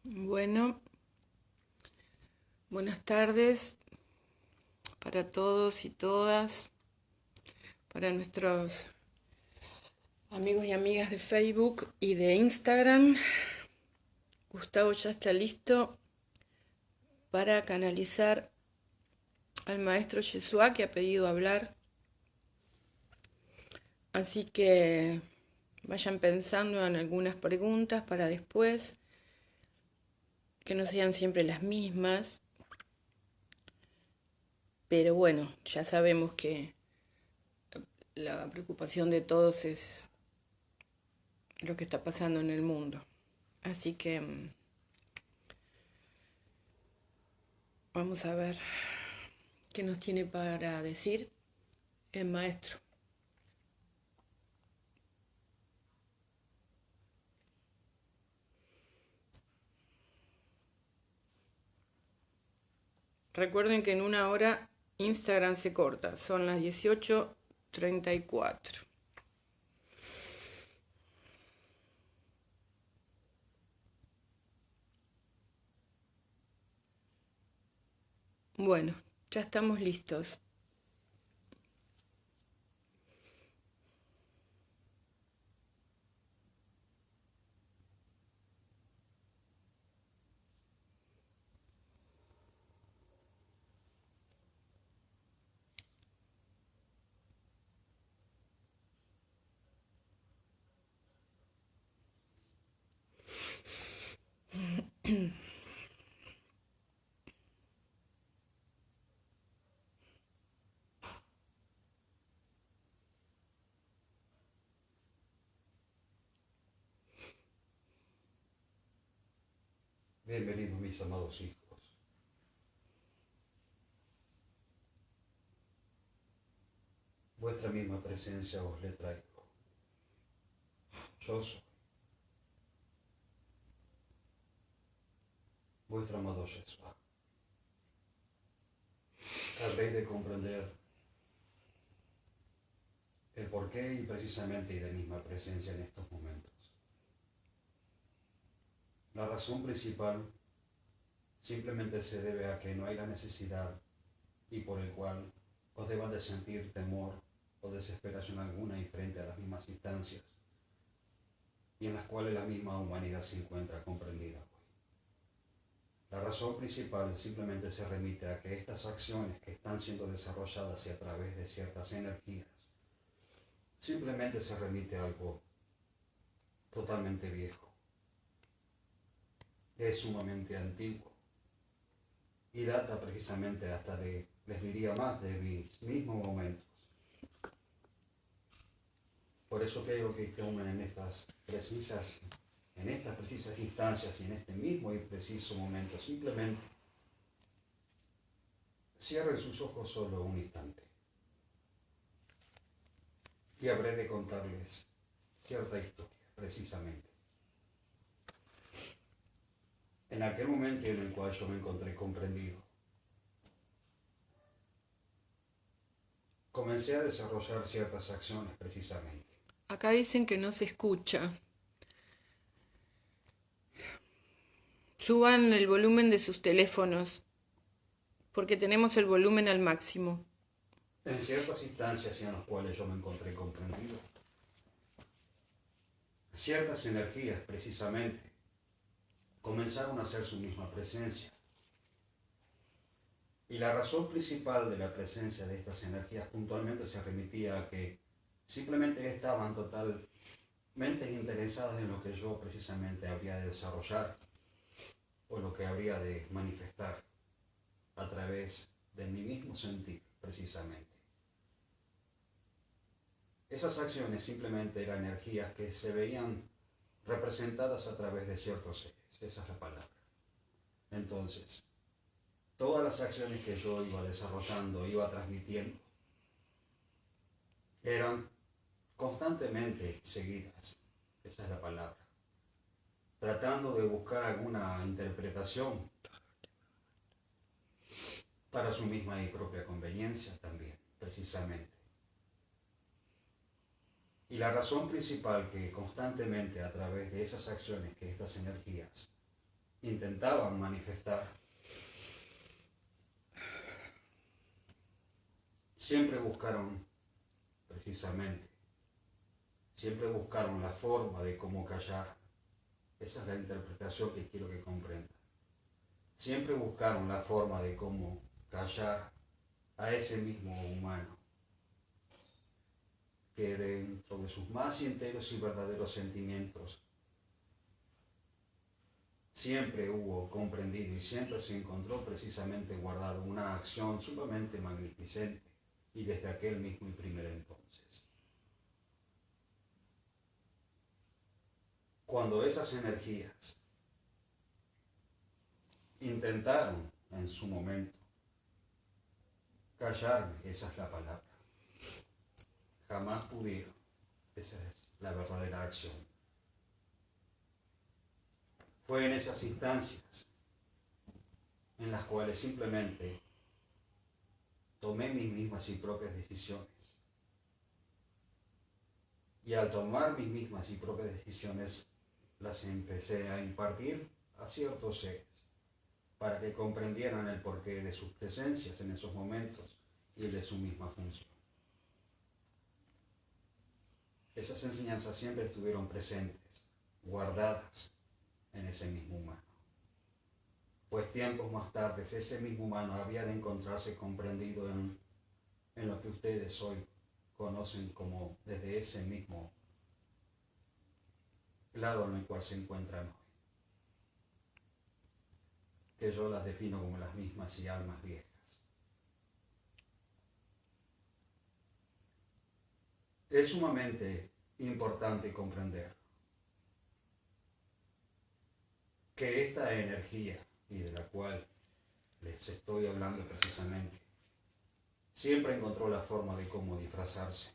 Bueno, buenas tardes para todos y todas, para nuestros amigos y amigas de Facebook y de Instagram. Gustavo ya está listo para canalizar al maestro Yeshua que ha pedido hablar. Así que vayan pensando en algunas preguntas para después, que no sean siempre las mismas. Pero bueno, ya sabemos que la preocupación de todos es lo que está pasando en el mundo. Así que vamos a ver qué nos tiene para decir el maestro. Recuerden que en una hora Instagram se corta, son las 18:34. Bueno, ya estamos listos. Bienvenidos mis amados hijos. Vuestra misma presencia os le traigo. Yo soy vuestro amado Yeshua. Habréis de comprender el porqué y precisamente y de misma presencia en estos momentos. La razón principal simplemente se debe a que no hay la necesidad y por el cual os deban de sentir temor o desesperación alguna y frente a las mismas instancias y en las cuales la misma humanidad se encuentra comprendida. La razón principal simplemente se remite a que estas acciones que están siendo desarrolladas y a través de ciertas energías simplemente se remite a algo totalmente viejo, es sumamente antiguo y data precisamente hasta de, les diría más, de mis mismos momentos. Por eso creo que aún en estas precisas instancias y en este mismo y preciso momento, simplemente cierren sus ojos solo un instante y habré de contarles cierta historia, precisamente. En aquel momento en el cual yo me encontré comprendido, comencé a desarrollar ciertas acciones precisamente. Acá dicen que no se escucha. Suban el volumen de sus teléfonos, porque tenemos el volumen al máximo. En ciertas instancias en las cuales yo me encontré comprendido, ciertas energías precisamente comenzaron a hacer su misma presencia. Y la razón principal de la presencia de estas energías puntualmente se remitía a que simplemente estaban totalmente interesadas en lo que yo precisamente habría de desarrollar o lo que habría de manifestar a través de mi mismo sentir precisamente. Esas acciones simplemente eran energías que se veían representadas a través de ciertos seres, esa es la palabra. Entonces, todas las acciones que yo iba desarrollando, iba transmitiendo, eran constantemente seguidas, esa es la palabra, tratando de buscar alguna interpretación para su misma y propia conveniencia también, precisamente. Y la razón principal que constantemente a través de esas acciones que estas energías intentaban manifestar, siempre buscaron precisamente, siempre buscaron la forma de cómo callar. Esa es la interpretación que quiero que comprendan. Siempre buscaron la forma de cómo callar a ese mismo humano que dentro de sus más sinceros y verdaderos sentimientos siempre hubo comprendido y siempre se encontró precisamente guardado una acción sumamente magnificente y desde aquel mismo y primer entonces. Cuando esas energías intentaron en su momento callarme, esa es la palabra, jamás pudieron. Esa es la verdadera acción. Fue en esas instancias en las cuales simplemente tomé mis mismas y propias decisiones. Y al tomar mis mismas y propias decisiones, las empecé a impartir a ciertos seres para que comprendieran el porqué de sus presencias en esos momentos y de su misma función. Esas enseñanzas siempre estuvieron presentes, guardadas en ese mismo humano. Pues tiempos más tarde ese mismo humano había de encontrarse comprendido en lo que ustedes hoy conocen como desde ese mismo lado en el cual se encuentran hoy, que yo las defino como las mismas y almas viejas. Es sumamente importante comprender que esta energía, y de la cual les estoy hablando precisamente, siempre encontró la forma de cómo disfrazarse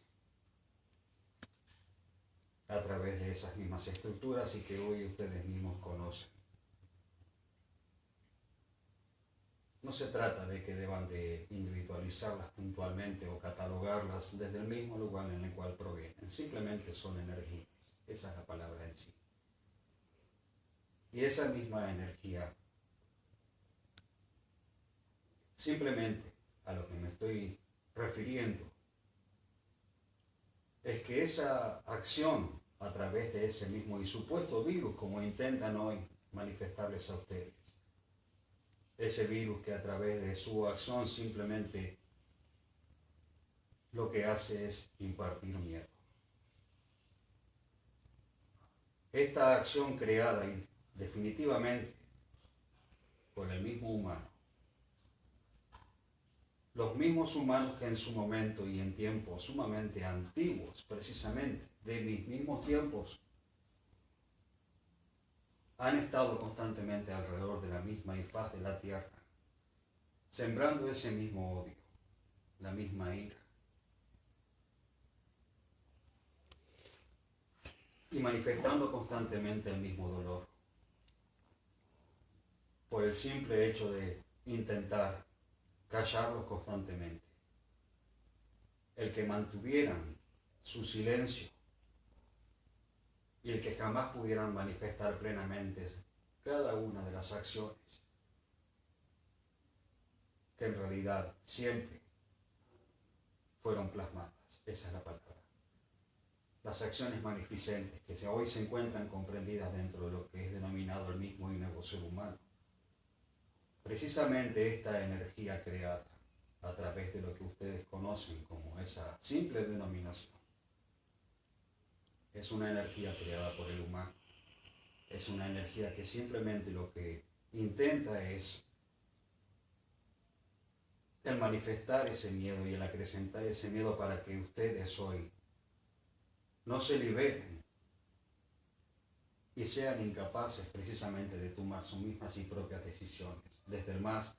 a través de esas mismas estructuras y que hoy ustedes mismos conocen. No se trata de que deban de individualizarlas puntualmente o catalogarlas desde el mismo lugar en el cual provienen. Simplemente son energías. Esa es la palabra en sí. Y esa misma energía, simplemente a lo que me estoy refiriendo, es que esa acción a través de ese mismo y supuesto virus, como intentan hoy manifestarles a ustedes, ese virus que a través de su acción simplemente lo que hace es impartir miedo. Esta acción creada y definitivamente por el mismo humano, los mismos humanos que en su momento y en tiempos sumamente antiguos, precisamente de mis mismos tiempos, han estado constantemente alrededor de la misma y faz de la tierra, sembrando ese mismo odio, la misma ira, y manifestando constantemente el mismo dolor, por el simple hecho de intentar callarlos constantemente. El que mantuvieran su silencio y el que jamás pudieran manifestar plenamente cada una de las acciones que en realidad siempre fueron plasmadas. Esa es la palabra. Las acciones magnificentes que hoy se encuentran comprendidas dentro de lo que es denominado el mismo y nuevo ser humano. Precisamente esta energía creada a través de lo que ustedes conocen como esa simple denominación es una energía creada por el humano. Es una energía que simplemente lo que intenta es el manifestar ese miedo y el acrecentar ese miedo para que ustedes hoy no se liberen y sean incapaces precisamente de tomar sus mismas y propias decisiones, desde el más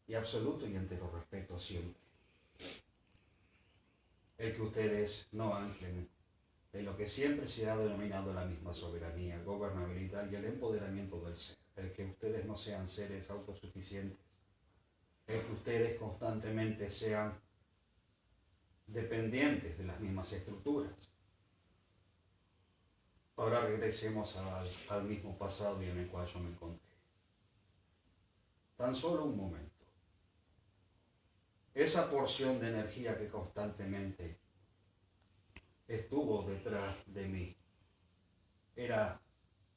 y absoluto y entero respeto siempre. El que ustedes no anclen en lo que siempre se ha denominado la misma soberanía, gobernabilidad y el empoderamiento del ser. El que ustedes no sean seres autosuficientes. El que ustedes constantemente sean dependientes de las mismas estructuras. Ahora regresemos al mismo pasado y en el cual yo me encontré. tan solo un momento. Esa porción de energía que constantemente estuvo detrás de mí era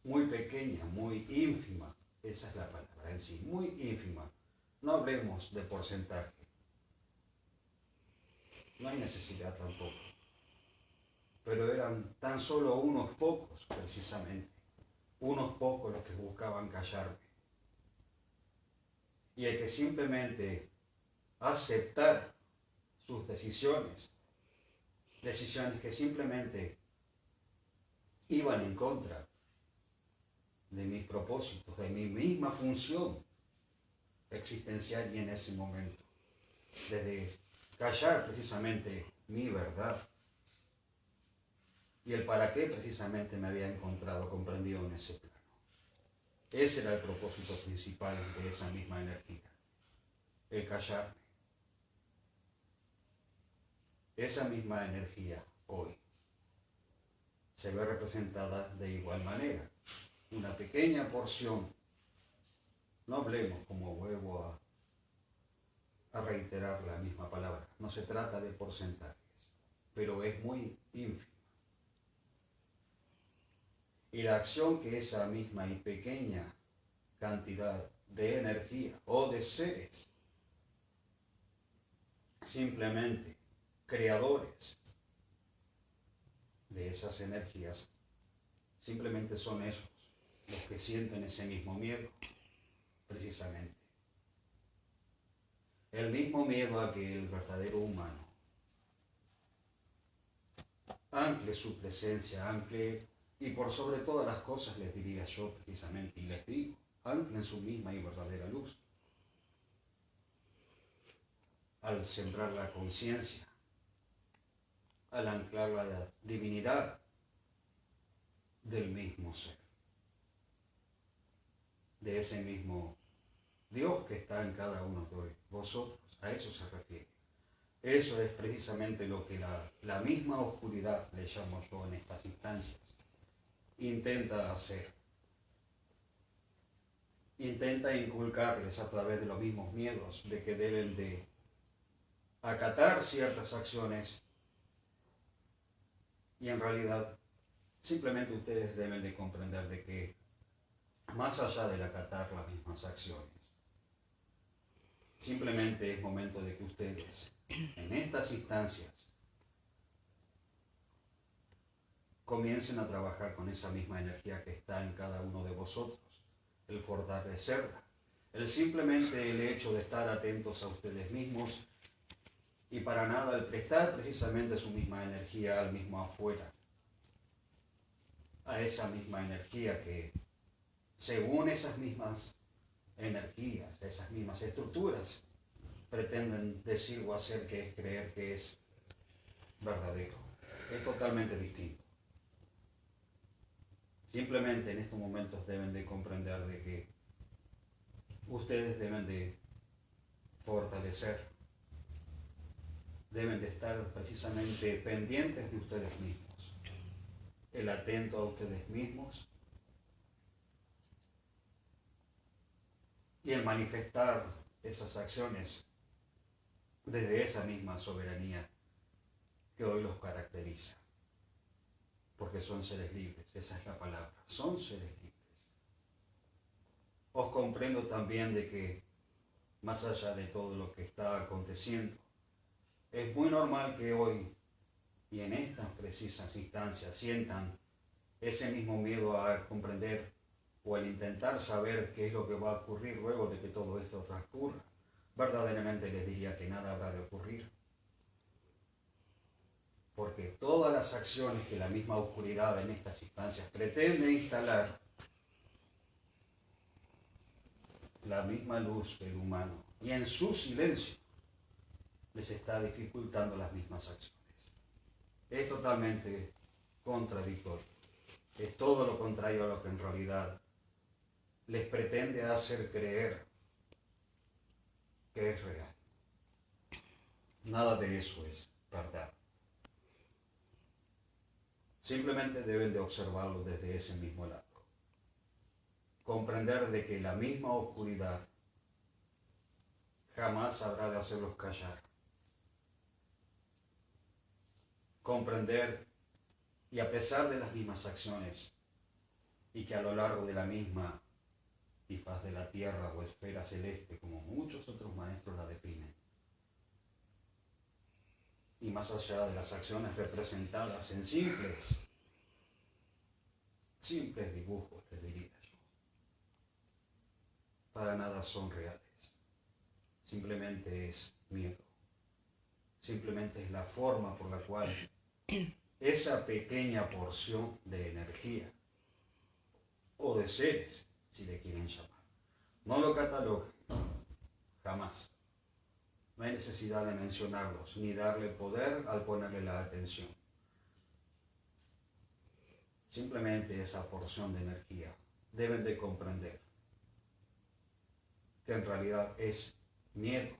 muy pequeña, muy ínfima. Esa es la palabra en sí, muy ínfima. No hablemos de porcentaje. No hay necesidad tampoco. Pero eran tan solo unos pocos, precisamente. Unos pocos los que buscaban callarme. Y el que simplemente aceptar sus decisiones, decisiones que simplemente iban en contra de mis propósitos, de mi misma función existencial y en ese momento, desde callar precisamente mi verdad y el para qué precisamente me había encontrado comprendido en ese plano. Ese era el propósito principal de esa misma energía, el callarme. Esa misma energía hoy se ve representada de igual manera. Una pequeña porción, no hablemos como vuelvo a reiterar la misma palabra, no se trata de porcentajes, pero es muy ínfima. Y la acción que esa misma y pequeña cantidad de energía o de seres, simplemente creadores de esas energías, simplemente son esos los que sienten ese mismo miedo, precisamente. El mismo miedo a que el verdadero humano ancle su presencia, ancle, y por sobre todas las cosas les diría yo precisamente, y les digo, anclen su misma y verdadera luz. Al sembrar la conciencia, al anclar la divinidad del mismo ser, de ese mismo Dios que está en cada uno de vosotros, a eso se refiere. Eso es precisamente lo que la misma oscuridad, le llamo yo en estas instancias, intenta hacer. Intenta inculcarles a través de los mismos miedos de que deben de acatar ciertas acciones y en realidad simplemente ustedes deben de comprender de que más allá de acatar las mismas acciones, simplemente es momento de que ustedes en estas instancias comiencen a trabajar con esa misma energía que está en cada uno de vosotros, el fortalecerla, simplemente el hecho de estar atentos a ustedes mismos y para nada el prestar precisamente su misma energía al mismo afuera, a esa misma energía que según esas mismas energías, esas mismas estructuras, pretenden decir o hacer que es creer que es verdadero. Es totalmente distinto. Simplemente en estos momentos deben de comprender de que ustedes deben de fortalecer, deben de estar precisamente pendientes de ustedes mismos, el atento a ustedes mismos y el manifestar esas acciones desde esa misma soberanía que hoy los caracteriza. Porque son seres libres, esa es la palabra, son seres libres. Os comprendo también de que, más allá de todo lo que está aconteciendo, es muy normal que hoy y en estas precisas instancias sientan ese mismo miedo a comprender o al intentar saber qué es lo que va a ocurrir luego de que todo esto transcurra. Verdaderamente les diría que nada habrá de ocurrir. Porque todas las acciones que la misma oscuridad en estas instancias pretende instalar, la misma luz del humano, y en su silencio les está dificultando las mismas acciones. Es totalmente contradictorio. Es todo lo contrario a lo que en realidad les pretende hacer creer que es real. Nada de eso es verdad. Simplemente deben de observarlo desde ese mismo lado. Comprender de que la misma oscuridad jamás habrá de hacerlos callar. Comprender, y a pesar de las mismas acciones, y que a lo largo de la misma y faz de la tierra o esfera celeste, como muchos otros maestros la definen, y más allá de las acciones representadas en simples dibujos, les diría yo, para nada son reales. Simplemente es miedo. Simplemente es la forma por la cual esa pequeña porción de energía o de seres, si le quieren llamar, no lo catalogue, jamás. No hay necesidad de mencionarlos ni darle poder al ponerle la atención. Simplemente esa porción de energía deben de comprender que en realidad es miedo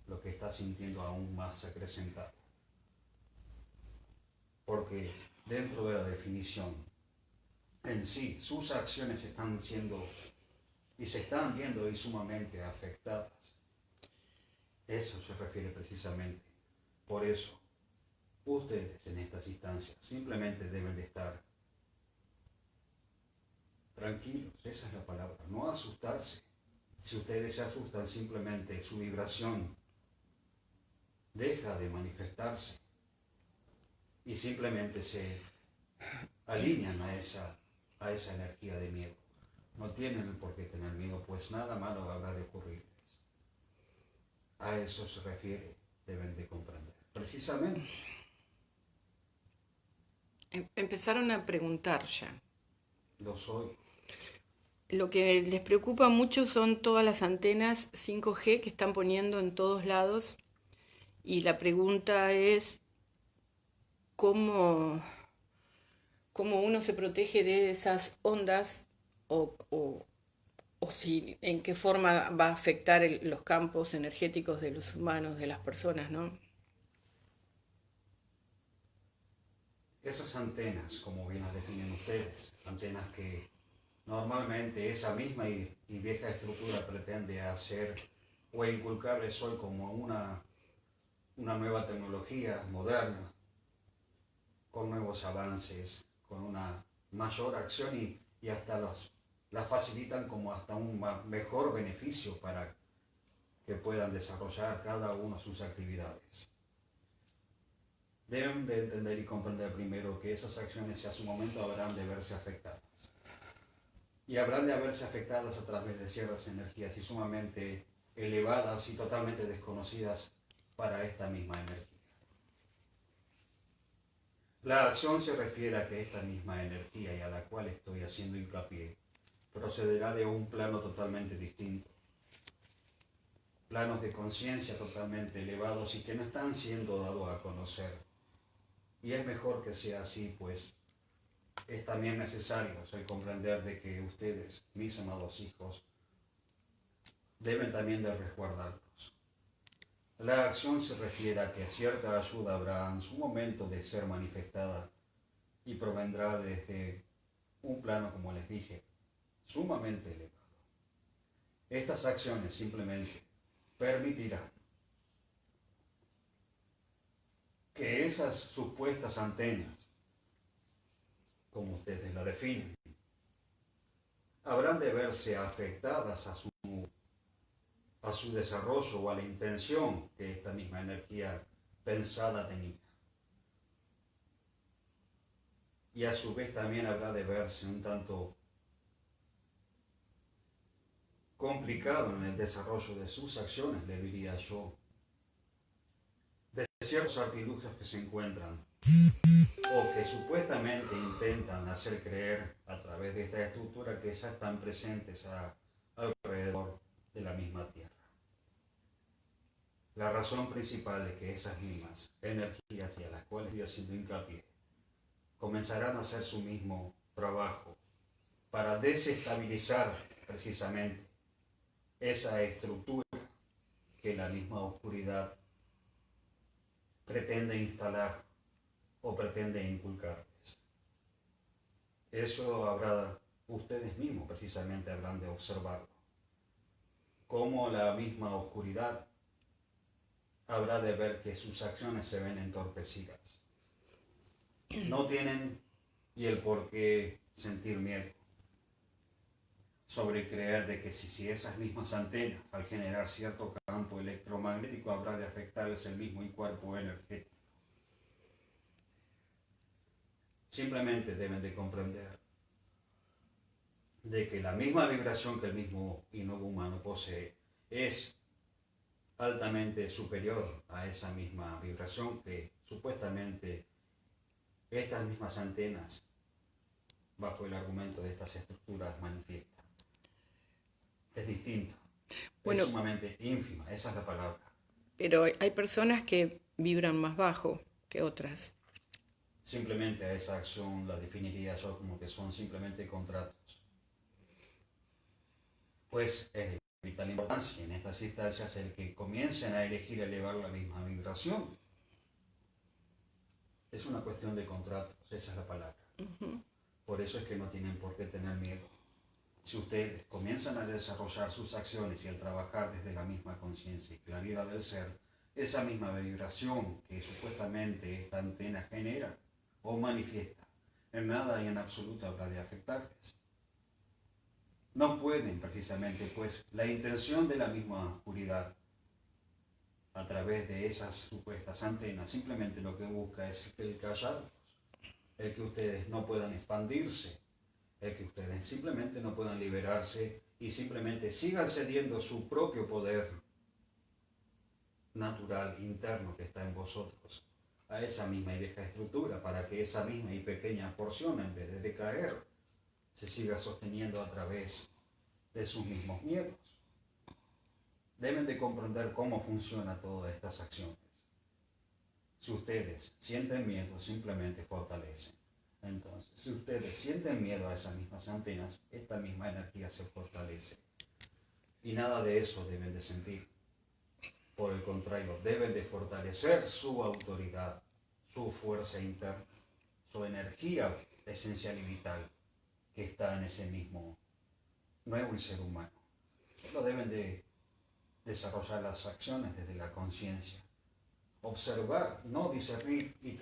lo que está sintiendo aún más acrecentado. Porque dentro de la definición en sí, sus acciones están siendo y se están viendo hoy sumamente afectadas. Eso se refiere precisamente. Por eso, ustedes en estas instancias simplemente deben de estar tranquilos, esa es la palabra, no asustarse. Si ustedes se asustan, simplemente su vibración deja de manifestarse y simplemente se alinean a esa energía de miedo. No tienen por qué tener miedo, pues nada malo habrá de ocurrirles. A eso se refiere, deben de comprender. Precisamente. Empezaron a preguntar ya. Lo soy. Lo que les preocupa mucho son todas las antenas 5G que están poniendo en todos lados. Y la pregunta es cómo uno se protege de esas ondas o si, en qué forma va a afectar los campos energéticos de los humanos, de las personas, ¿no? Esas antenas, como bien las definen ustedes, antenas que normalmente esa misma y vieja estructura pretende hacer o inculcarles hoy como una nueva tecnología moderna, con nuevos avances, con una mayor acción y hasta las facilitan como hasta un mejor beneficio para que puedan desarrollar cada uno sus actividades. Deben de entender y comprender primero que esas acciones a su momento habrán de verse afectadas. Y habrán de verse afectadas a través de ciertas energías y sumamente elevadas y totalmente desconocidas para esta misma energía. La acción se refiere a que esta misma energía y a la cual estoy haciendo hincapié procederá de un plano totalmente distinto. Planos de conciencia totalmente elevados y que no están siendo dados a conocer. Y es mejor que sea así, pues es también necesario el comprender de que ustedes, mis amados hijos, deben también de resguardarlos. La acción se refiere a que cierta ayuda habrá en su momento de ser manifestada y provendrá desde un plano, como les dije, sumamente elevado. Estas acciones simplemente permitirán que esas supuestas antenas, como ustedes la definen, habrán de verse afectadas a su desarrollo o a la intención que esta misma energía pensada tenía. Y a su vez también habrá de verse un tanto complicado en el desarrollo de sus acciones, le diría yo, de ciertos artilugios que se encuentran o que supuestamente intentan hacer creer a través de esta estructura que ya están presentes alrededor de la misma Tierra. La razón principal es que esas mismas energías y a las cuales estoy haciendo hincapié comenzarán a hacer su mismo trabajo para desestabilizar precisamente esa estructura que la misma oscuridad pretende instalar o pretende inculcarles. Eso ustedes mismos precisamente habrán de observarlo. como la misma oscuridad habrá de ver que sus acciones se ven entorpecidas. No tienen y el por qué sentir miedo sobre creer de que si esas mismas antenas al generar cierto campo electromagnético habrá de afectarles el mismo cuerpo energético. Simplemente deben de comprender de que la misma vibración que el mismo inodo humano posee es altamente superior a esa misma vibración que supuestamente estas mismas antenas, bajo el argumento de estas estructuras, manifiestan. Es distinto, Bueno, es sumamente ínfima, esa es la palabra. pero hay personas que vibran más bajo que otras. Simplemente a esa acción la definiría yo como que son simplemente contratos. Pues es de vital importancia en estas instancias el que comiencen a elegir elevar la misma vibración. Es una cuestión de contratos, esa es la palabra. Por eso es que no tienen por qué tener miedo. Si ustedes comienzan a desarrollar sus acciones y al trabajar desde la misma conciencia y claridad del ser, esa misma vibración que supuestamente esta antena genera o manifiesta, en nada y en absoluto habrá de afectarles. No pueden precisamente, pues la intención de la misma oscuridad a través de esas supuestas antenas simplemente lo que busca es el callarlos, el que ustedes no puedan expandirse, el que ustedes simplemente no puedan liberarse y simplemente sigan cediendo su propio poder natural interno que está en vosotros a esa misma y vieja estructura para que esa misma y pequeña porción, en vez de decaer, se siga sosteniendo a través de sus mismos miedos. Deben de comprender cómo funcionan todas estas acciones. Si ustedes sienten miedo, simplemente fortalecen. Entonces, si ustedes sienten miedo a esas mismas antenas, esta misma energía se fortalece. Y nada de eso deben de sentir. Por el contrario, deben de fortalecer su autoridad, su fuerza interna, su energía esencial y vital que está en ese mismo nuevo ser humano. Solo deben de desarrollar las acciones desde la conciencia. Observar, no discernir, y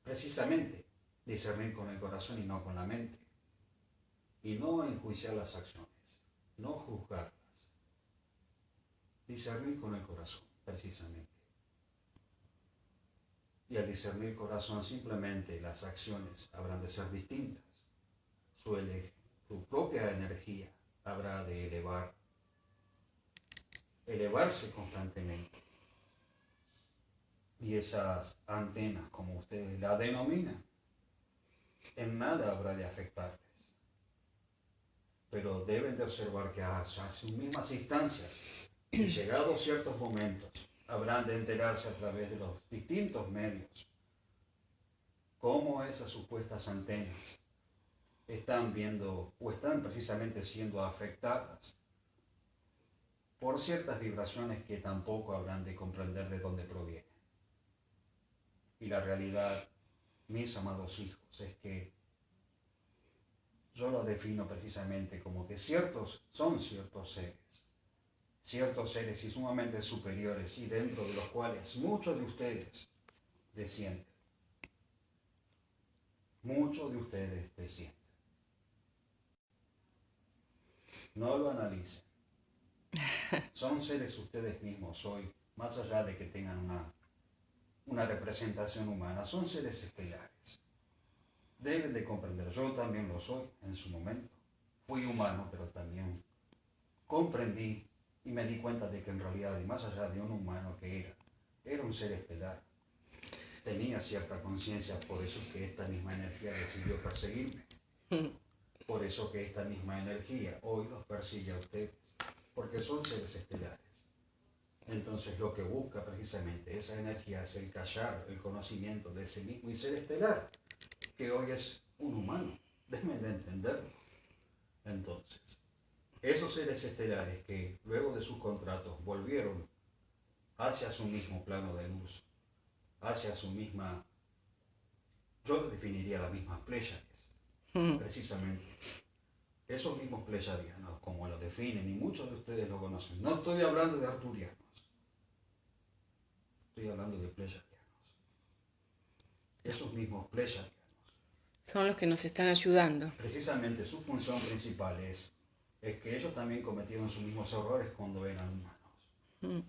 precisamente discernir con el corazón y no con la mente. Y no enjuiciar las acciones, no juzgarlas. Discernir con el corazón, precisamente. Y al discernir corazón, simplemente las acciones habrán de ser distintas. Su propia energía habrá de elevarse constantemente. Y esas antenas, como ustedes la denominan, en nada habrá de afectarles. Pero deben de observar que a sus mismas instancias, y llegados ciertos momentos, habrán de enterarse a través de los distintos medios cómo esas supuestas antenas están viendo o están precisamente siendo afectadas por ciertas vibraciones que tampoco habrán de comprender de dónde provienen. Y la realidad, mis amados hijos, es que yo lo defino precisamente como que son ciertos seres y sumamente superiores y dentro de los cuales muchos de ustedes descienden. Muchos de ustedes descienden. No lo analicen. Son seres ustedes mismos hoy, más allá de que tengan una representación humana, son seres estelares. Deben de comprender, yo también lo soy en su momento. Fui humano, pero también comprendí y me di cuenta de que en realidad, y más allá de un humano que era un ser estelar. Tenía cierta conciencia, por eso que esta misma energía decidió perseguirme. Por eso que esta misma energía hoy los persigue a ustedes, porque son seres estelares. Entonces lo que busca precisamente esa energía es el callar, el conocimiento de ese mismo y ser estelar, que hoy es un humano. Deben de entenderlo. Entonces, esos seres estelares que luego de sus contratos volvieron hacia su mismo plano de luz, hacia su misma, yo definiría las mismas Pléyades, precisamente. esos mismos pleyadianos, como lo definen, y muchos de ustedes lo conocen. No estoy hablando de arturianos, estoy hablando de pleyadianos. Esos mismos pleyadianos. Son los que nos están ayudando. Precisamente su función principal es que ellos también cometieron sus mismos errores cuando eran humanos.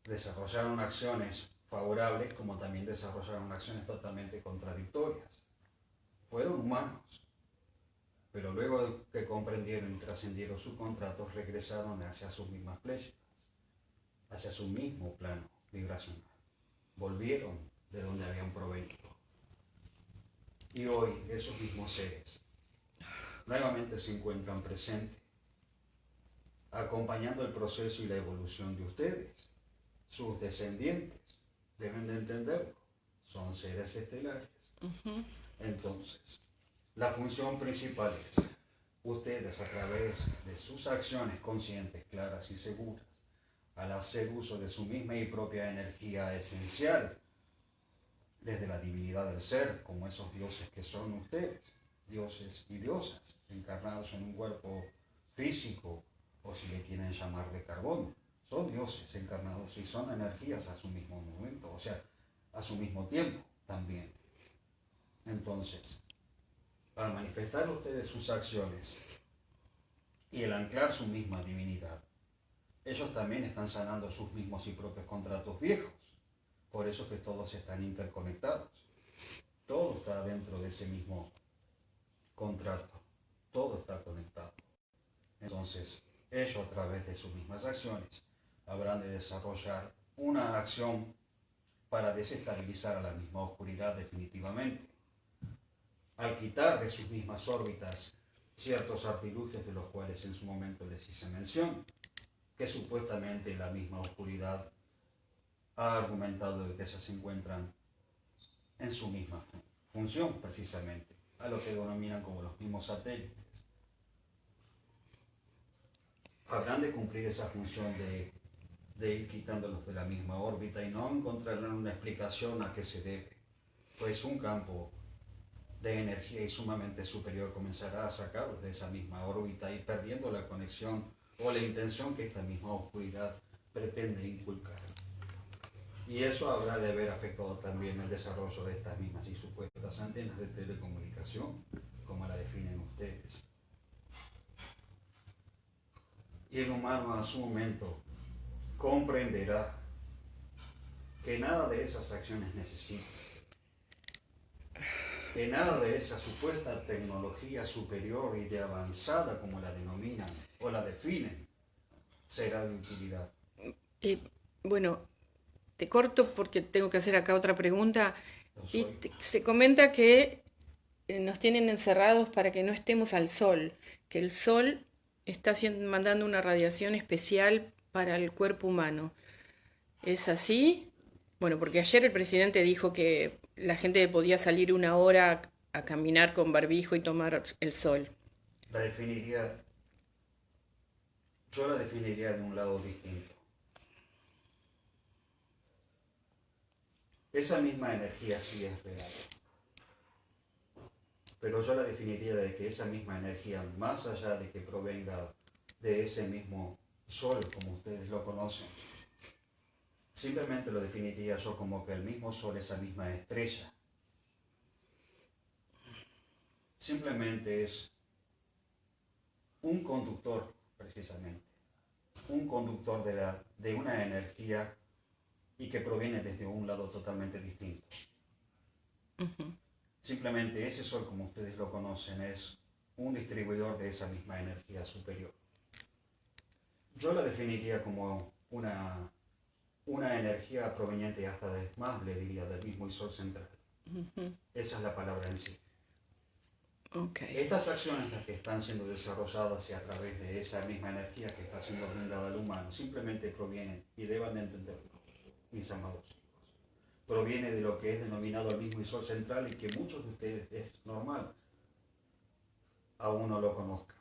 Desarrollaron acciones favorables como también desarrollaron acciones totalmente contradictorias. Fueron humanos, pero luego que comprendieron y trascendieron sus contratos, regresaron hacia sus mismas pléyadas, hacia su mismo plano vibracional. Volvieron de donde habían provenido. Y hoy esos mismos seres nuevamente se encuentran presentes, acompañando el proceso y la evolución de ustedes. Sus descendientes deben de entenderlo, son seres estelares. Entonces, la función principal es, ustedes a través de sus acciones conscientes, claras y seguras, al hacer uso de su misma y propia energía esencial, desde la divinidad del ser, como esos dioses que son ustedes, dioses y diosas, encarnados en un cuerpo físico, o si le quieren llamar de carbono, son dioses encarnados y son energías a su mismo momento, o sea, a su mismo tiempo también. Entonces, al manifestar ustedes sus acciones y el anclar su misma divinidad, ellos también están sanando sus mismos y propios contratos viejos. Por eso es que todos están interconectados. Todo está dentro de ese mismo contrato. Todo está conectado. Entonces, ellos a través de sus mismas acciones habrán de desarrollar una acción para desestabilizar a la misma oscuridad definitivamente. Al quitar de sus mismas órbitas ciertos artilugios de los cuales en su momento les hice mención, que supuestamente la misma oscuridad ha argumentado de que ellas se encuentran en su misma función, precisamente, a lo que denominan como los mismos satélites. Habrán de cumplir esa función de ir quitándolos de la misma órbita y no encontrarán una explicación a qué se debe, pues un campo de energía y sumamente superior comenzará a sacarlos de esa misma órbita y perdiendo la conexión o la intención que esta misma oscuridad pretende inculcar. Y eso habrá de haber afectado también el desarrollo de estas mismas y supuestas antenas de telecomunicación, como la definen ustedes. Y el humano a su momento comprenderá que nada de esas acciones necesita, que nada de esa supuesta tecnología superior y de avanzada, como la denominan o la definen, será de utilidad. Bueno, te corto porque tengo que hacer acá otra pregunta. Se comenta que nos tienen encerrados para que no estemos al sol, que el sol está mandando una radiación especial para el cuerpo humano. ¿Es así? Bueno, porque ayer el presidente dijo que la gente podía salir 1 hora a caminar con barbijo y tomar el sol. Yo la definiría de un lado distinto. Esa misma energía sí es real. Pero yo la definiría de que esa misma energía, más allá de que provenga de ese mismo sol, como ustedes lo conocen, simplemente lo definiría yo como que el mismo sol, esa misma estrella, simplemente es un conductor, precisamente, un conductor de una energía y que proviene desde un lado totalmente distinto. Simplemente ese sol, como ustedes lo conocen, es un distribuidor de esa misma energía superior. Yo la definiría como una energía proveniente hasta más, le diría, del mismo sol central. Esa es la palabra en sí. Okay. Estas acciones las que están siendo desarrolladas y a través de esa misma energía que está siendo brindada al humano, simplemente provienen, y deban de entenderlo, mis amados hijos, proviene de lo que es denominado el mismo sol central y que muchos de ustedes es normal aún no lo conozcan.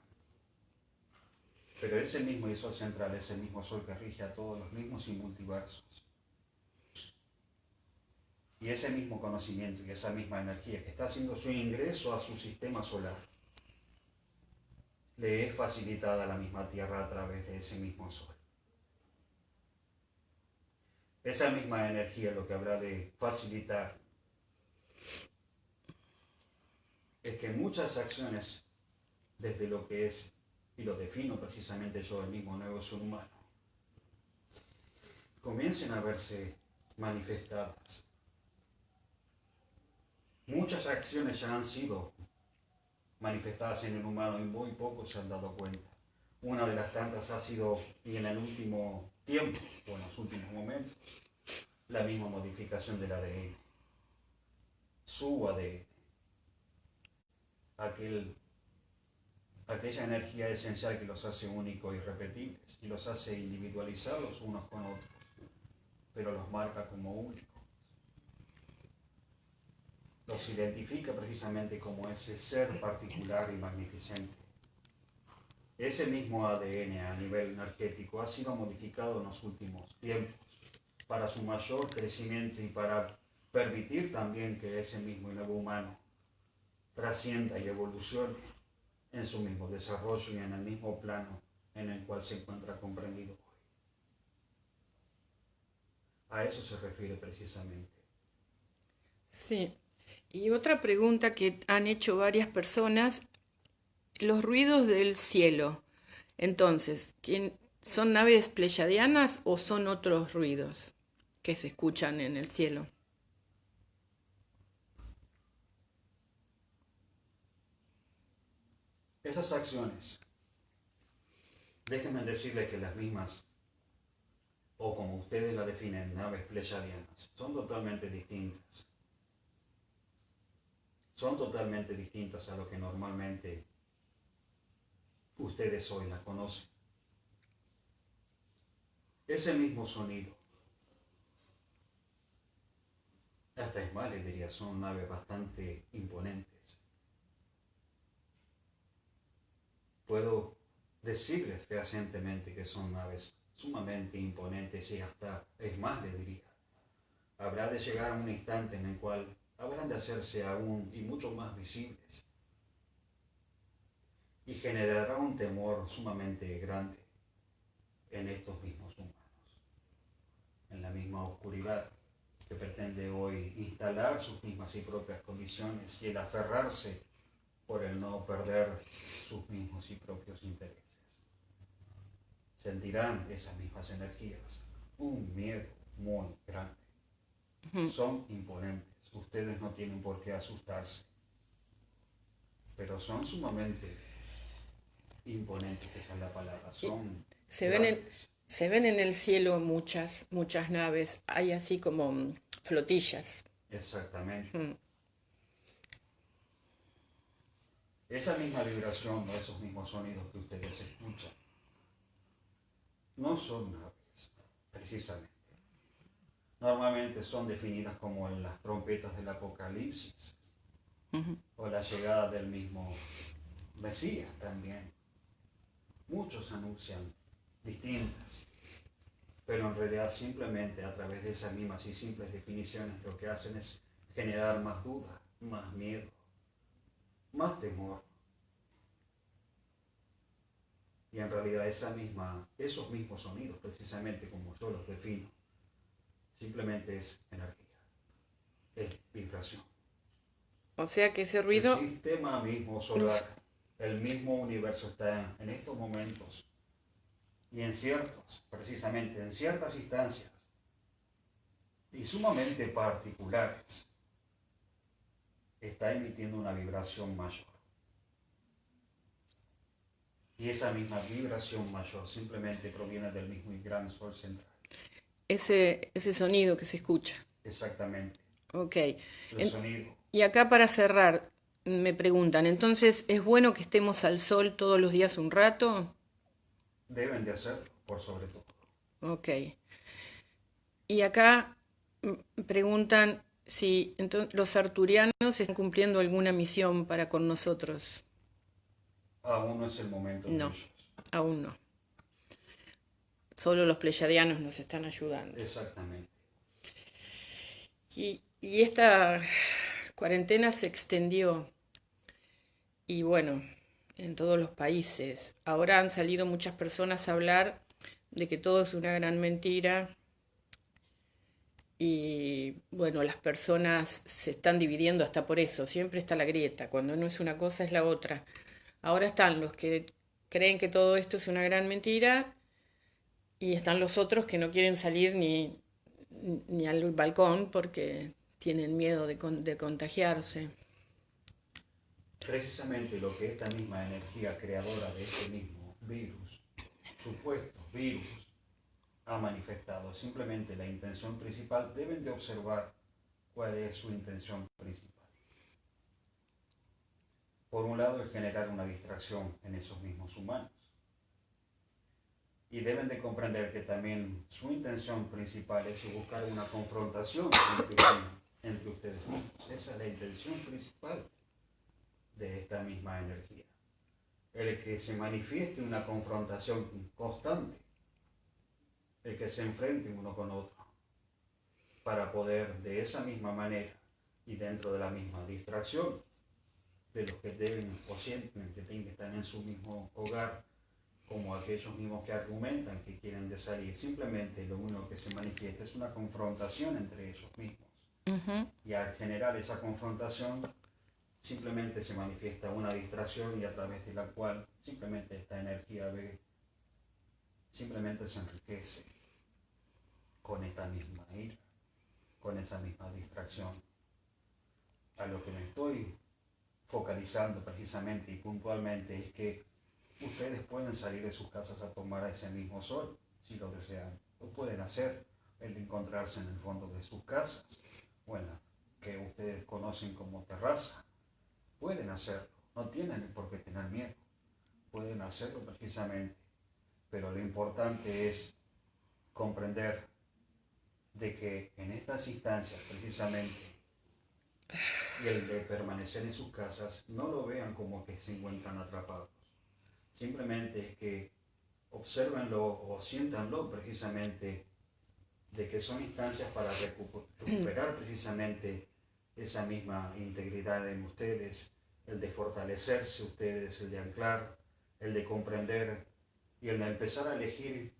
Pero ese mismo sol central es el mismo sol que rige a todos los mismos y multiversos. Y ese mismo conocimiento y esa misma energía que está haciendo su ingreso a su sistema solar, le es facilitada a la misma Tierra a través de ese mismo Sol. Esa misma energía lo que habrá de facilitar es que muchas acciones, desde lo que es, y lo defino precisamente yo, el mismo nuevo ser humano, comiencen a verse manifestadas. Muchas acciones ya han sido manifestadas en el humano y muy pocos se han dado cuenta. Una de las tantas ha sido, y en el último tiempo, o en los últimos momentos, la misma modificación del ADN. Su ADN. Aquella energía esencial que los hace únicos y irrepetibles y los hace individualizarlos unos con otros, pero los marca como únicos. Los identifica precisamente como ese ser particular y magnificente. Ese mismo ADN a nivel energético ha sido modificado en los últimos tiempos para su mayor crecimiento y para permitir también que ese mismo nuevo humano trascienda y evolucione en su mismo desarrollo y en el mismo plano en el cual se encuentra comprendido hoy. A eso se refiere precisamente. Sí. Y otra pregunta que han hecho varias personas, los ruidos del cielo. Entonces, ¿son naves pleyadianas o son otros ruidos que se escuchan en el cielo? Esas acciones, déjenme decirles que las mismas, o como ustedes la definen, naves pleyadianas, son totalmente distintas. Son totalmente distintas a lo que normalmente ustedes hoy las conocen. Ese mismo sonido, hasta es más, les diría, son naves bastante imponentes. Puedo decirles fehacientemente que son naves sumamente imponentes y hasta, es más, les diría, habrá de llegar a un instante en el cual habrán de hacerse aún y mucho más visibles y generará un temor sumamente grande en estos mismos humanos, en la misma oscuridad que pretende hoy instalar sus mismas y propias condiciones y el aferrarse por el no perder sus mismos y propios intereses. Sentirán esas mismas energías un miedo muy grande. Son imponentes. Ustedes no tienen por qué asustarse, pero son sumamente imponentes, esa es la palabra. Son Se grandes. ven en el cielo muchas naves, hay así como flotillas. Exactamente. Esa misma vibración o esos mismos sonidos que ustedes escuchan no son naves, precisamente. Normalmente son definidas como las trompetas del Apocalipsis o la llegada del mismo Mesías también. Muchos anuncian distintas, pero en realidad simplemente a través de esas mismas y simples definiciones lo que hacen es generar más duda, más miedo, más temor. Y en realidad esos mismos sonidos, precisamente como yo los defino, simplemente es energía, es vibración. O sea que ese ruido... El sistema mismo solar, el mismo universo está en estos momentos y precisamente en ciertas instancias y sumamente particulares, está emitiendo una vibración mayor. Y esa misma vibración mayor simplemente proviene del mismo y gran sol central. Ese sonido que se escucha. Exactamente. Ok. El sonido. Y acá para cerrar, me preguntan, entonces, ¿es bueno que estemos al sol todos los días un rato? Deben de hacerlo, por sobre todo. Ok. Y acá preguntan si entonces, los arturianos están cumpliendo alguna misión para con nosotros. Aún no es el momento de ellos. Aún no. Solo los pleyadianos nos están ayudando. Exactamente. Y esta cuarentena se extendió y bueno, en todos los países. Ahora han salido muchas personas a hablar de que todo es una gran mentira y bueno, las personas se están dividiendo hasta por eso. Siempre está la grieta, cuando no es una cosa es la otra. Ahora están los que creen que todo esto es una gran mentira y están los otros que no quieren salir ni al balcón porque tienen miedo de contagiarse. Precisamente lo que esta misma energía creadora de este mismo virus, supuesto virus, ha manifestado. Simplemente la intención principal, deben de observar cuál es su intención principal. Por un lado es generar una distracción en esos mismos humanos. Y deben de comprender que también su intención principal es buscar una confrontación entre ustedes mismos. Esa es la intención principal de esta misma energía. El que se manifieste una confrontación constante, el que se enfrenten uno con otro, para poder de esa misma manera y dentro de la misma distracción de los que deben o sienten que tienen que estar en su mismo hogar, como aquellos mismos que argumentan que quieren de salir, simplemente lo único que se manifiesta es una confrontación entre ellos mismos. Y al generar esa confrontación, simplemente se manifiesta una distracción y a través de la cual simplemente esta energía ve, simplemente se enriquece con esta misma ira, con esa misma distracción. A lo que me estoy focalizando precisamente y puntualmente es que ustedes pueden salir de sus casas a tomar ese mismo sol, si lo desean. Lo pueden hacer, el encontrarse en el fondo de sus casas, o en la que ustedes conocen como terraza. Pueden hacerlo, no tienen por qué tener miedo. Pueden hacerlo precisamente. Pero lo importante es comprender de que en estas instancias precisamente y el de permanecer en sus casas, no lo vean como que se encuentran atrapados. Simplemente es que obsérvenlo o siéntanlo precisamente de que son instancias para recuperar precisamente esa misma integridad en ustedes, el de fortalecerse ustedes, el de anclar, el de comprender y el de empezar a elegir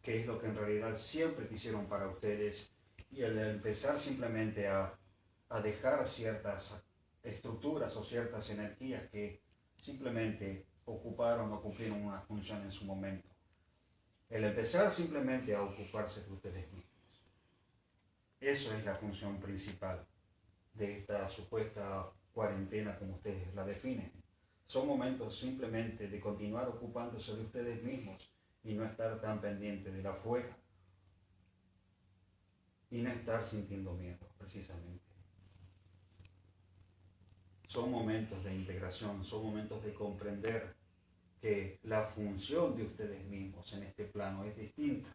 qué es lo que en realidad siempre quisieron para ustedes y el de empezar simplemente a dejar ciertas estructuras o ciertas energías que simplemente ocuparon o cumplieron una función en su momento. El empezar simplemente a ocuparse de ustedes mismos. Eso es la función principal de esta supuesta cuarentena, como ustedes la definen. Son momentos simplemente de continuar ocupándose de ustedes mismos y no estar tan pendiente de la afuera y no estar sintiendo miedo, precisamente. Son momentos de integración, son momentos de comprender que la función de ustedes mismos en este plano es distinta.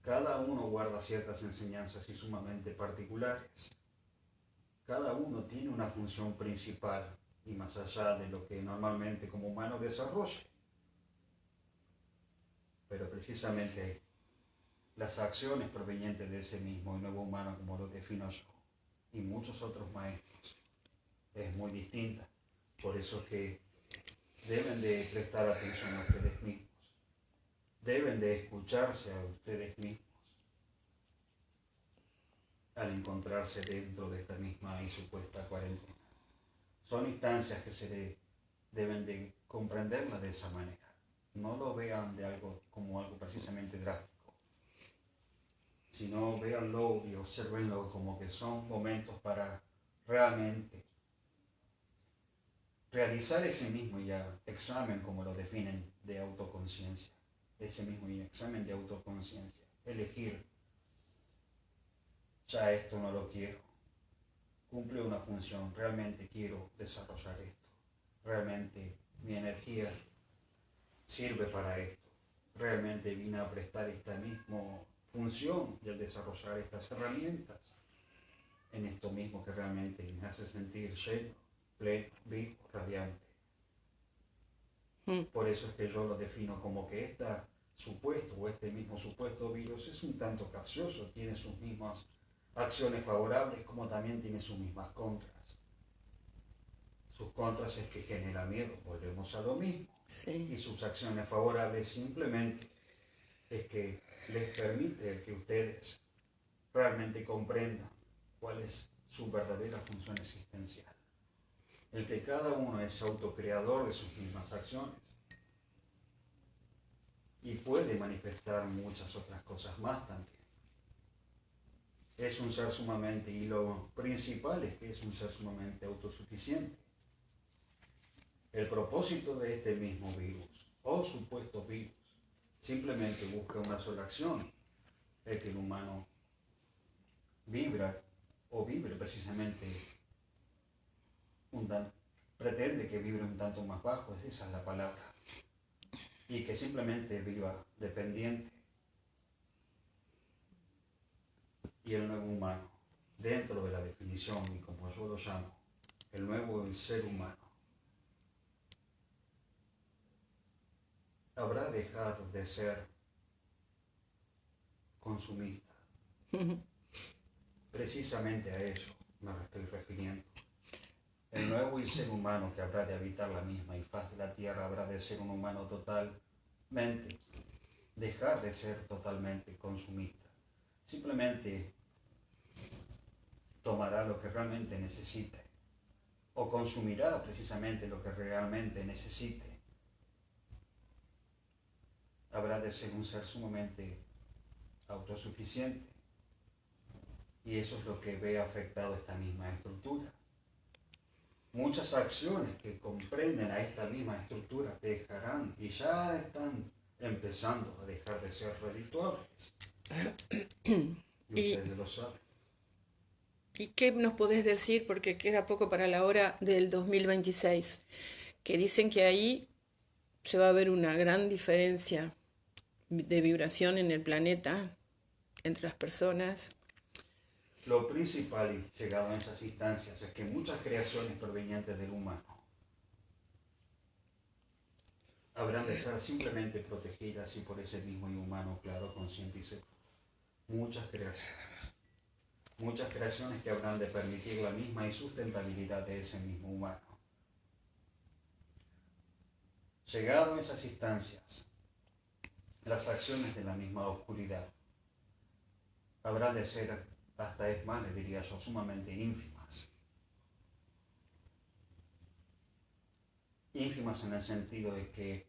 Cada uno guarda ciertas enseñanzas y sumamente particulares. Cada uno tiene una función principal y más allá de lo que normalmente como humano desarrolla. Pero precisamente las acciones provenientes de ese mismo nuevo humano, como lo defino yo, y muchos otros maestros, es muy distinta. Por eso es que deben de prestar atención a ustedes mismos. Deben de escucharse a ustedes mismos al encontrarse dentro de esta misma y supuesta cuarentena. Son instancias que deben de comprenderla de esa manera. No lo vean como algo precisamente drástico, sino véanlo y observenlo como que son momentos para realmente realizar ese mismo examen, como lo definen, de autoconciencia. Ese mismo examen de autoconciencia. Elegir, ya esto no lo quiero. Cumple una función, realmente quiero desarrollar esto. Realmente mi energía sirve para esto. Realmente vine a prestar esta misma función y al desarrollar estas herramientas en esto mismo que realmente me hace sentir lleno, pleno, vivo, radiante. Por eso es que yo lo defino como que este mismo supuesto virus es un tanto capcioso, tiene sus mismas acciones favorables como también tiene sus mismas contras. Sus contras es que genera miedo, volvemos a lo mismo. Sí. Y sus acciones favorables simplemente es que les permite que ustedes realmente comprendan cuál es su verdadera función existencial. El que cada uno es autocreador de sus mismas acciones y puede manifestar muchas otras cosas más también. Es un ser sumamente, y lo principal es que es un ser sumamente autosuficiente. El propósito de este mismo virus, o supuesto virus, simplemente busca una sola acción, es que el humano vibra o vibre precisamente pretende que vibre un tanto más bajo, esa es la palabra, y que simplemente viva dependiente. Y el nuevo humano, dentro de la definición, y como yo lo llamo, el nuevo ser humano, habrá dejado de ser consumista. Precisamente a eso me estoy refiriendo. El nuevo y ser humano que habrá de habitar la misma y faz de la tierra habrá de ser un humano totalmente, dejar de ser totalmente consumista. Simplemente tomará lo que realmente necesite o consumirá precisamente lo que realmente necesite. Habrá de ser un ser sumamente autosuficiente y eso es lo que ve afectado esta misma estructura. Muchas acciones que comprenden a esta misma estructura dejarán y ya están empezando a dejar de ser redituables. Y ustedes lo saben. ¿Y qué nos podés decir? Porque queda poco para la hora del 2026, que dicen que ahí se va a ver una gran diferencia de vibración en el planeta, entre las personas. Lo principal, y llegado a esas instancias, es que muchas creaciones provenientes del humano habrán de ser simplemente protegidas y por ese mismo humano, claro, consciente y seguro. Muchas creaciones que habrán de permitir la misma y sustentabilidad de ese mismo humano. Llegado a esas instancias, las acciones de la misma oscuridad habrán de ser, hasta es más, le diría yo, sumamente ínfimas. Ínfimas en el sentido de que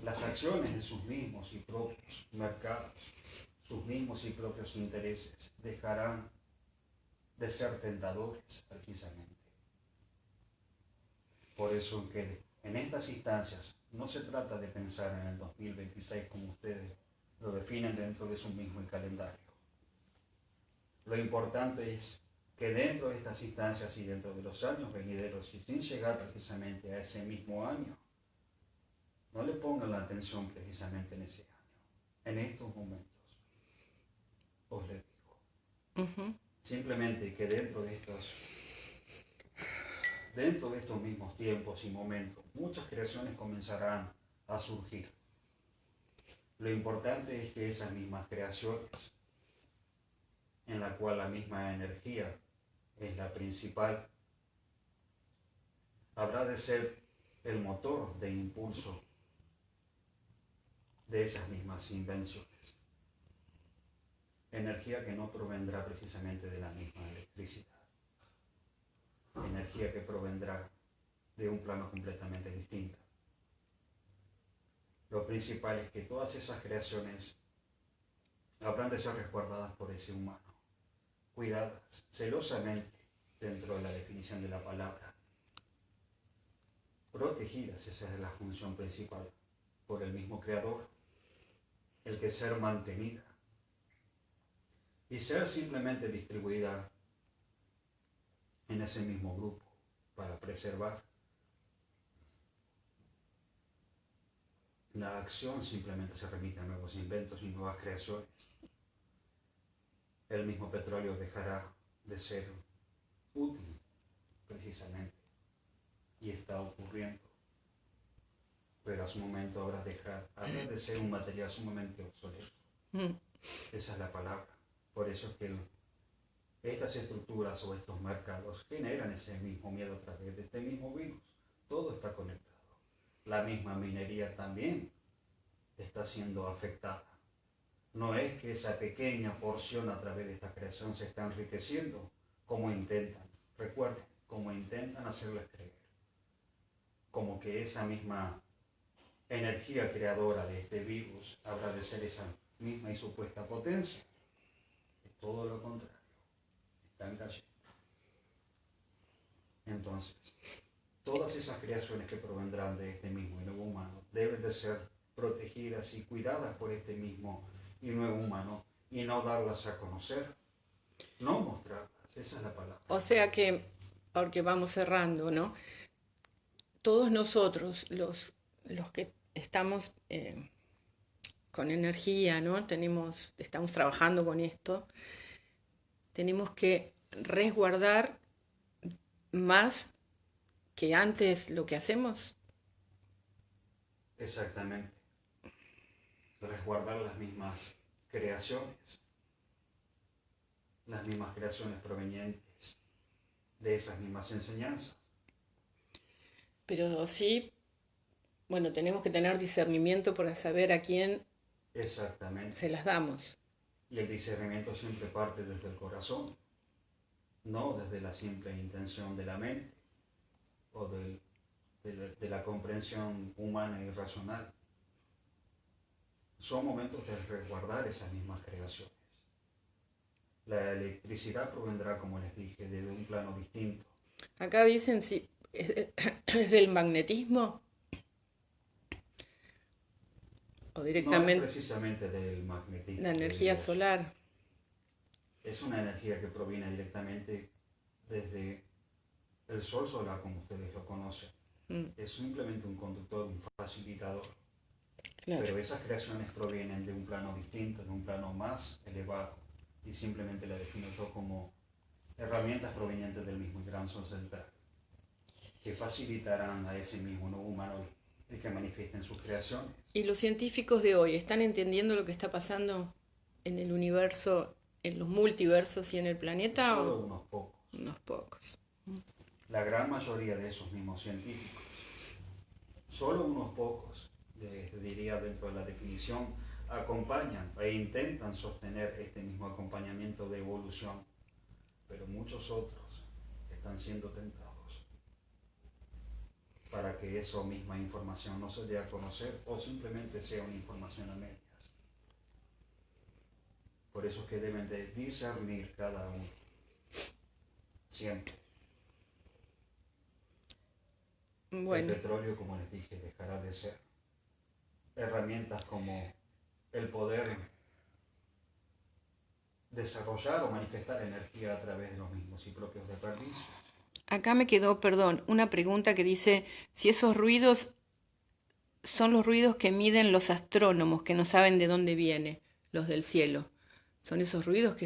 las acciones de sus mismos y propios mercados, sus mismos y propios intereses, dejarán de ser tentadores, precisamente. Por eso que en estas instancias no se trata de pensar en el 2026 como ustedes lo definen dentro de su mismo calendario. Lo importante es que dentro de estas instancias y dentro de los años venideros y sin llegar precisamente a ese mismo año, no le pongan la atención precisamente en ese año, en estos momentos. Os le digo. Simplemente que dentro de estos mismos tiempos y momentos, muchas creaciones comenzarán a surgir. Lo importante es que esas mismas creaciones, en la cual la misma energía es la principal, habrá de ser el motor de impulso de esas mismas invenciones. Energía que no provendrá precisamente de la misma electricidad. Energía que provendrá de un plano completamente distinto. Lo principal es que todas esas creaciones habrán de ser resguardadas por ese humano, cuidadas celosamente dentro de la definición de la palabra, protegidas, esa es la función principal, por el mismo Creador, el que ser mantenida y ser simplemente distribuida en ese mismo grupo para preservar. La acción simplemente se remite a nuevos inventos y nuevas creaciones. El mismo petróleo dejará de ser útil, precisamente, y está ocurriendo. Pero a su momento habrá de ser un material sumamente obsoleto. Esa es la palabra. Por eso es que Estas estructuras o estos mercados generan ese mismo miedo a través de este mismo virus. Todo está conectado. La misma minería también está siendo afectada. No es que esa pequeña porción a través de esta creación se está enriqueciendo como intentan. Recuerden, como intentan hacerles creer. Como que esa misma energía creadora de este virus habrá de ser esa misma y supuesta potencia. Es todo lo contrario. Están cayendo. Entonces, todas esas creaciones que provendrán de este mismo y nuevo humano deben de ser protegidas y cuidadas por este mismo y nuevo humano y no darlas a conocer, no mostrarlas, esa es la palabra. O sea que, porque vamos cerrando, ¿no? Todos nosotros, los que estamos con energía, ¿no? Estamos trabajando con esto, tenemos que resguardar más que antes lo que hacemos. Exactamente. Resguardar las mismas creaciones provenientes de esas mismas enseñanzas. Pero sí, bueno, tenemos que tener discernimiento para saber a quién Exactamente. se las damos. Y el discernimiento siempre parte desde el corazón, no desde la simple intención de la mente o de la comprensión humana y racional. Son momentos de resguardar esas mismas creaciones. La electricidad provendrá, como les dije, de un plano distinto. Acá dicen si es del magnetismo o directamente. No es precisamente del magnetismo. La energía solar. Es una energía que proviene directamente desde el sol solar, como ustedes lo conocen. Es simplemente un conductor, un facilitador. Claro. Pero esas creaciones provienen de un plano distinto, de un plano más elevado. Y simplemente la defino yo como herramientas provenientes del mismo gran sol central, que facilitarán a ese mismo nuevo humano el que manifiesten sus creaciones. ¿Y los científicos de hoy están entendiendo lo que está pasando en el universo, en los multiversos y en el planeta? Solo unos pocos. Unos pocos. La gran mayoría de esos mismos científicos, solo unos pocos, diría dentro de la definición, acompañan e intentan sostener este mismo acompañamiento de evolución, pero muchos otros están siendo tentados para que esa misma información no se dé a conocer o simplemente sea una información a medias. Por eso es que deben de discernir cada uno, siempre. Bueno. El petróleo, como les dije, dejará de ser. Herramientas como el poder desarrollar o manifestar energía a través de los mismos y propios desperdicios. Acá me quedó, una pregunta que dice si esos ruidos son los ruidos que miden los astrónomos, que no saben de dónde viene, los del cielo. ¿Son esos ruidos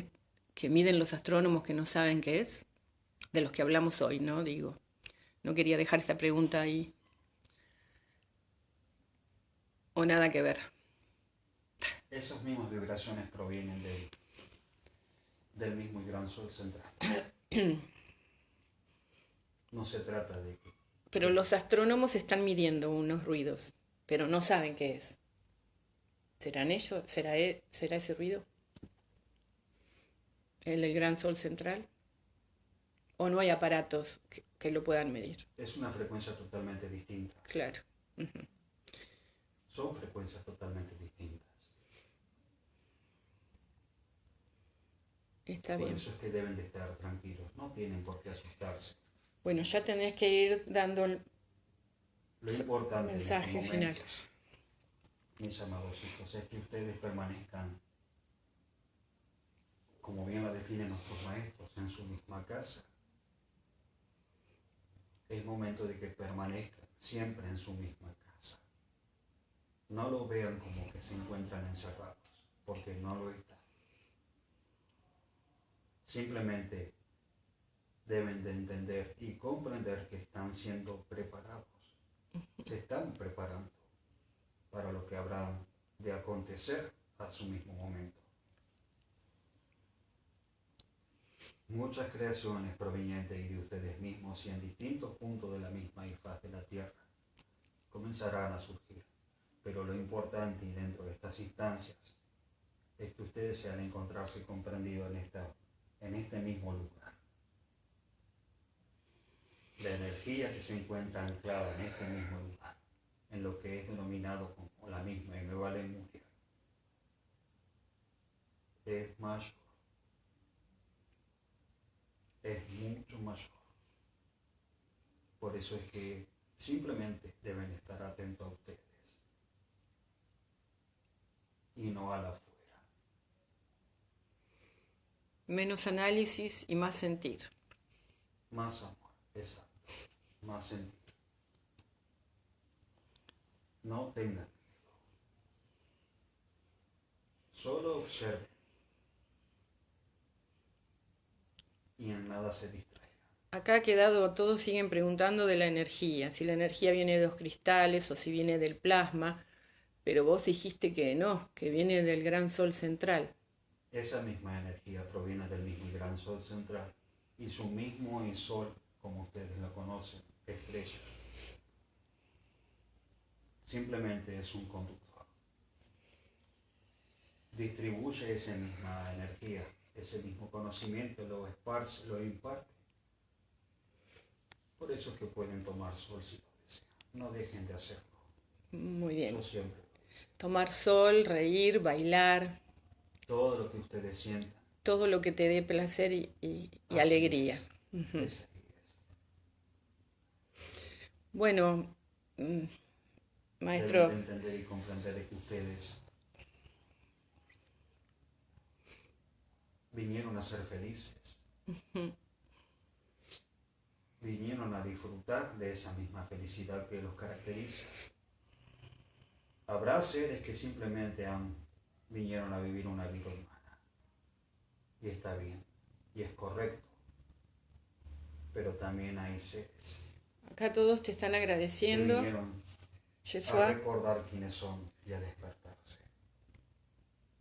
que miden los astrónomos que no saben qué es? De los que hablamos hoy, ¿no? Digo, no quería dejar esta pregunta ahí. O nada que ver. Esas mismas vibraciones provienen del mismo y gran sol central. No se trata de que... Pero los astrónomos están midiendo unos ruidos, pero no saben qué es. ¿Serán ellos? ¿Será ese ruido? ¿El del gran sol central? ¿O no hay aparatos que lo puedan medir? Es una frecuencia totalmente distinta. Claro. Son frecuencias totalmente distintas. Está bien. Por eso es que deben de estar tranquilos, no tienen por qué asustarse. Bueno, ya tenés que ir dando el mensaje en final. Mis amados hijos, es que ustedes permanezcan, como bien la definen nuestros maestros, en su misma casa. Es momento de que permanezcan siempre en su misma casa. No lo vean como que se encuentran encerrados, porque no lo están. Simplemente deben de entender y comprender que están siendo preparados. Se están preparando para lo que habrá de acontecer a su mismo momento. Muchas creaciones provenientes de ustedes mismos y en distintos puntos de la misma faz de la tierra comenzarán a surgir. Pero lo importante y dentro de estas instancias es que ustedes sean encontrarse comprendidos en este mismo lugar. La energía que se encuentra anclada en este mismo lugar, en lo que es denominado como la misma y Nueva Lemuria, es mayor, es mucho mayor. Por eso es que simplemente deben estar atentos a ustedes y no a la afuera. Menos análisis y más sentir. Más amor, exacto, más sentir. No tengan miedo. Solo observen y en nada se distraigan. Acá ha quedado, todos siguen preguntando de la energía, si la energía viene de los cristales o si viene del plasma, pero vos dijiste que no, que viene del gran sol central. Esa misma energía proviene del mismo y gran sol central y su mismo y sol, como ustedes lo conocen, estrella. Simplemente es un conductor. Distribuye esa misma energía, ese mismo conocimiento, lo esparce, lo imparte. Por eso es que pueden tomar sol si lo desean. No dejen de hacerlo. Muy bien. Yo siempre lo hice. Tomar sol, reír, bailar, Todo lo que ustedes sientan. todo lo que te dé placer y alegría. Es. Bueno, maestro, Deben de entender y comprender que ustedes vinieron a ser felices. Vinieron a disfrutar de esa misma felicidad que los caracteriza. Habrá seres que simplemente vinieron a vivir una vida humana. Y está bien, y es correcto. Pero también hay seres acá todos te están que agradeciendo. vinieron a Yeshua, recordar quiénes son y a despertarse.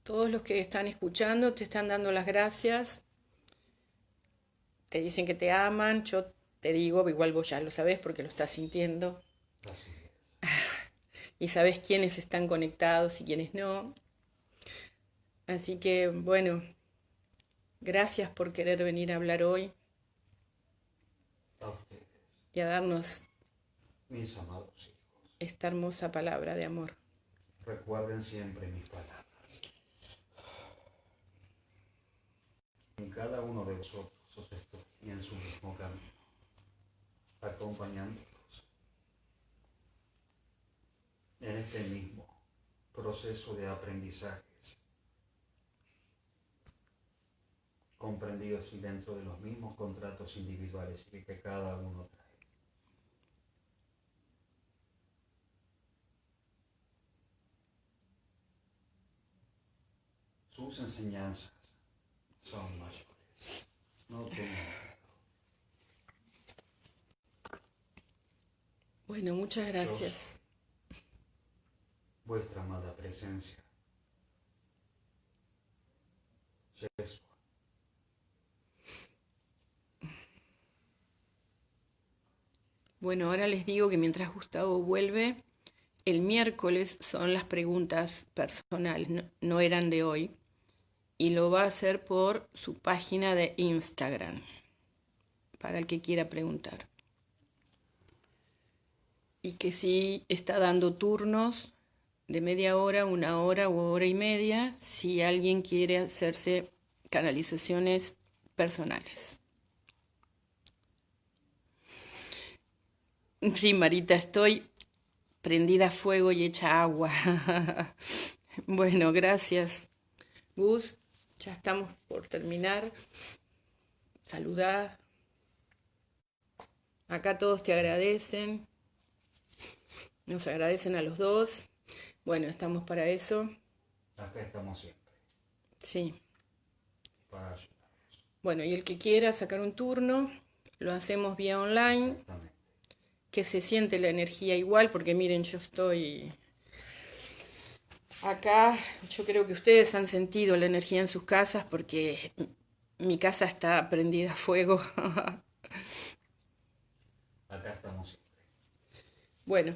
todos los que están escuchando te están dando las gracias. Te dicen que te aman. Yo te digo, igual vos ya lo sabés porque lo estás sintiendo. Así es. Y sabés quiénes están conectados y quiénes no. Así que, bueno, gracias por querer venir a hablar hoy A ustedes, y a darnos mis amados hijos. esta hermosa palabra de amor. Recuerden siempre mis palabras. En cada uno de vosotros os estoy y en su mismo camino, acompañándolos en este mismo proceso de aprendizajes, comprendidos y dentro de los mismos contratos individuales que cada uno trae. Sus enseñanzas son mayores. No tengan miedo. Bueno, muchas gracias. Vuestra amada presencia, Yeshua. Bueno, ahora les digo que mientras Gustavo vuelve, el miércoles son las preguntas personales, no eran de hoy, y lo va a hacer por su página de Instagram, para el que quiera preguntar. Y que sí está dando turnos de media hora, una hora u hora y media, si alguien quiere hacerse canalizaciones personales. Sí, Marita, estoy prendida a fuego y hecha agua. Bueno, gracias. Gus, ya estamos por terminar. Saludá. Acá todos te agradecen. Nos agradecen a los dos. Bueno, estamos para eso. Acá estamos siempre, Sí. para ayudarnos. Bueno, y el que quiera sacar un turno, lo hacemos vía online. Exactamente. Que se siente la energía igual, porque miren, yo estoy acá, yo creo que ustedes han sentido la energía en sus casas porque mi casa está prendida a fuego. Acá estamos siempre. Bueno,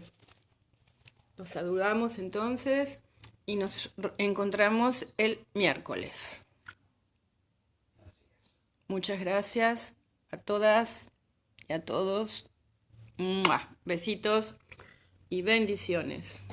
nos saludamos entonces y nos encontramos el miércoles. Así es. Muchas gracias a todas y a todos. ¡Mua! Besitos y bendiciones.